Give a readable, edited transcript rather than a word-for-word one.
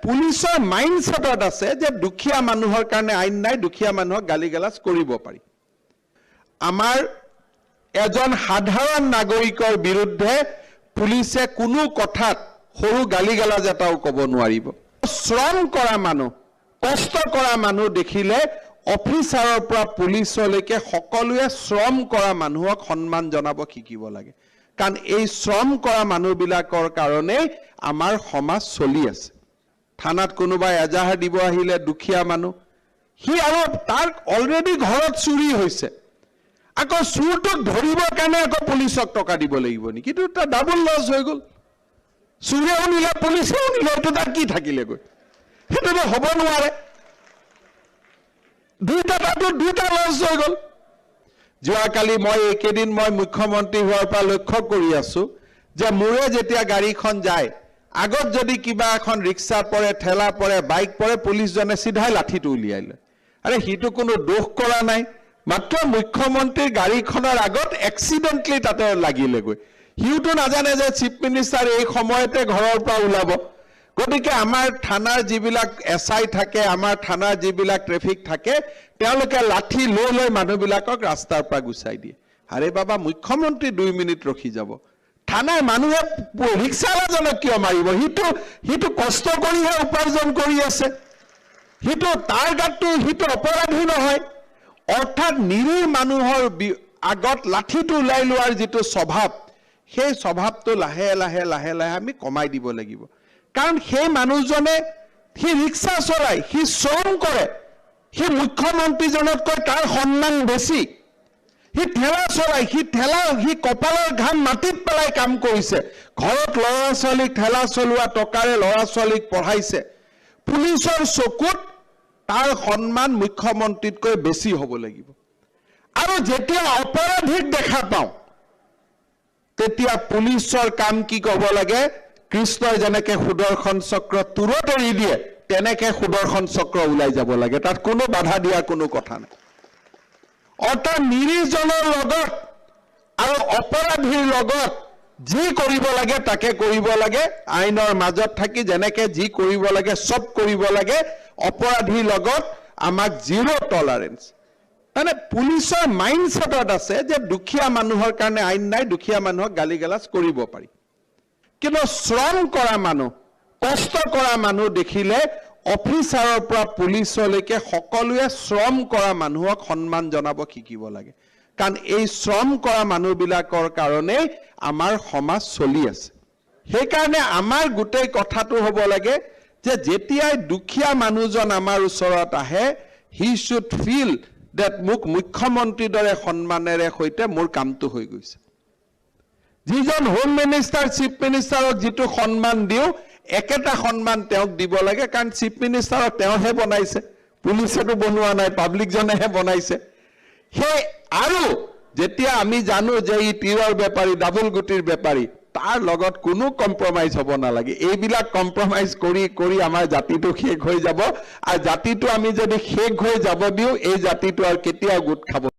পুলিচৰ মাইণ্ডছেটত আছে যে দুখীয়া মানুহৰ কাৰণে আইন নাই, দুখীয়া মানুহক গালিগালাজ কৰিব পাৰি। আমাৰ এজন সাধাৰণ নাগৰিকৰ বিৰুদ্ধে পুলিচে কোনো কথাত সৰু গালিগালাজ এটাও ক'ব নোৱাৰিব। শ্ৰম কৰা মানুহ, কষ্ট কৰা মানুহ দেখিলে অফিচাৰৰ পৰা পুলিচলৈকে সকলোৱে শ্ৰম কৰা মানুহক সন্মান জনাব শিকিব লাগে। কাৰণ এই শ্ৰম কৰা মানুহবিলাকৰ কাৰণেই আমাৰ সমাজ চলি আছে। থানাত কোনোবাই এজাহাৰ দিব আহিলে দুখীয়া মানুহ, সি আৰু তাৰ অলৰেডি ঘৰত চুৰি হৈছে, আকৌ চুৰটোক ধৰিবৰ কাৰণে আকৌ পুলিচক টকা দিব লাগিব নেকি? এইটো এটা ডাবল লছ হৈ গ'ল। চুৰেও নিলে, পুলিচেও নিলে, এইটো তাৰ কি থাকিলেগৈ? সেইটোতো হ'ব নোৱাৰে। দুটা লছ হৈ গ'ল। যোৱাকালি এইকেইদিন মই মুখ্যমন্ত্ৰী হোৱাৰ পৰা লক্ষ্য কৰি আছো যে মোৰে যেতিয়া গাড়ীখন যায়, আগত যদি কিবা এখন ৰিক্সা পৰে, ঠেলা পৰে, বাইক পৰে, পুলিচজনে চিধাই লাঠিটো উলিয়াই লয়। আৰে সিটো কোনো দোষ কৰা নাই, মাত্ৰ মুখ্যমন্ত্ৰীৰ গাড়ীখনৰ আগত এক্সিডেণ্টলি তাতে লাগিলেগৈ। সিওতো নাজানে যে চিফ মিনিষ্টাৰ এই সময়তে ঘৰৰ পৰা ওলাব। গতিকে আমাৰ থানাৰ যিবিলাক SI থাকে, আমাৰ থানাৰ যিবিলাক ট্ৰেফিক থাকে, তেওঁলোকে লাঠি লৈ লৈ মানুহবিলাকক ৰাস্তাৰ পৰা গুচাই দিয়ে। আৰে বাবা, মুখ্যমন্ত্ৰী 2 মিনিট ৰখি যাব, থানাৰ মানুহে ৰিক্সাৱালাজনক কিয় মাৰিব? সিটো কষ্ট কৰিহে উপাৰ্জন কৰি আছে, তাৰ গাতটো সিটো অপৰাধী নহয়। অৰ্থাৎ নিৰীহ মানুহৰ আগত লাঠিটো ওলাই লোৱাৰ যিটো স্বভাৱ, সেই স্বভাৱটো লাহে লাহে লাহে লাহে আমি কমাই দিব লাগিব। কাৰণ সেই মানুহজনে সি ৰিক্সা চলায়, সি শ্ৰম কৰে, সি মুখ্যমন্ত্ৰীজনতকৈ তাৰ সন্মান বেছি। সি ঠেলা চলায়, সি কপালৰ ঘাম মাটিত পেলাই কাম কৰিছে, ঘৰত ল'ৰা ছোৱালীক ঠেলা চলোৱা টকাৰে ল'ৰা ছোৱালীক পঢ়াইছে। পুলিচৰ চকুত তাৰ সন্মান মুখ্যমন্ত্ৰীতকৈ বেছি হ'ব লাগিব। আৰু যেতিয়া অপৰাধীক দেখা পাওঁ, তেতিয়া পুলিচৰ কাম কি ক'ব লাগে? কৃষ্ণই যেনেকে সুদৰ্শন চক্ৰ তুৰত এৰি দিয়ে, তেনেকে সুদৰ্শন চক্ৰ ওলাই যাব লাগে। তাত কোনো বাধা দিয়াৰ কোনো কথা নাই। অৰ্থাৎ নিৰীহজনৰ লগত আৰু অপৰাধীৰ লগত যি কৰিব লাগে তাকে কৰিব লাগে। আইনৰ মাজত থাকি যেনেকে যি কৰিব লাগে চব কৰিব লাগে। অপৰাধীৰ লগত আমাক 0 টলাৰেঞ্চ। মানে পুলিচৰ মাইণ্ডছেটত আছে যে দুখীয়া মানুহৰ কাৰণে আইন নাই, দুখীয়া মানুহক গালিগালাজ কৰিব পাৰি। কিন্তু শ্ৰম কৰা মানুহ, কষ্ট কৰা মানুহ দেখিলে অফিচাৰৰ পৰা পুলিচলৈকে সকলোৱে শ্ৰম কৰা মানুহক সন্মান জনাব শিকিব লাগে। কাৰণ এই শ্ৰম কৰা মানুহবিলাকৰ কাৰণেই আমাৰ সমাজ চলি আছে। সেইকাৰণে আমাৰ গোটেই কথাটো হ'ব লাগে যে যেতিয়াই দুখীয়া মানুহজন আমাৰ ওচৰত আহে, হি শুড ফিল দেট মোক মুখ্যমন্ত্ৰীৰ দৰে সন্মানেৰে সৈতে মোৰ কামটো হৈ গৈছে। যিজন হোম মিনিষ্টাৰ, চিফ মিনিষ্টাৰক যিটো সন্মান দিওঁ, একেটা সন্মান তেওঁক দিব লাগে। কাৰণ চিফ মিনিষ্টাৰক তেওঁহে বনাইছে, পুলিচেতো বনোৱা নাই, পাব্লিকজনেহে বনাইছে। সেই আৰু যেতিয়া আমি জানো যে ই তীৰৰ বেপাৰী, ডাবুল গুটিৰ বেপাৰী, তাৰ লগত কোনো কম্প্ৰমাইজ হ'ব নালাগে। এইবিলাক কম্প্ৰমাইজ কৰি কৰি আমাৰ জাতিটো শেষ হৈ যাব। আৰু জাতিটো আমি যদি শেষ হৈ যাব দিওঁ, এই জাতিটো আৰু কেতিয়াও গোট খাব